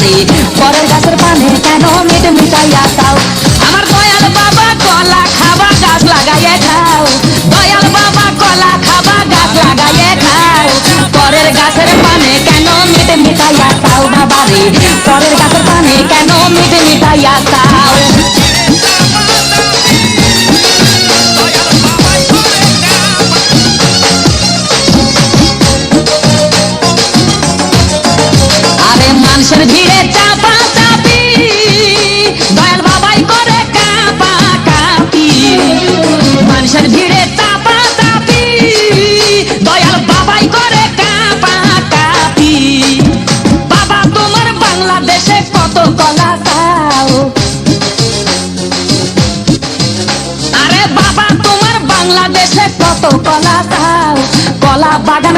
বাবারে পরের গাছের পানে কেন মিট মিটাইয়া খাও আমার দয়াল বাবা কলা খাবা গাছ লাগাইয়ে খাও দয়াল বাবা কলা খাবা গাছ লাগাইয়ে খাও পরের গাছের পানে কেন মিট মিটাইয়া খাও বাবারে পরের গাছের পানে কেন মিট মিটাইয়া খাও মানুষের ভিড়ে চাপা চাপি দয়াল বাবাই করে কাপা কাপি মানুষের ভিড়ে চাপা চাপি দয়াল বাবাই করে কাপা কাপি বাবা তোমার বাংলাদেশে কত কলা খাও আরে বাবা তোমার বাংলাদেশে কত কলা খাও কলা বাগান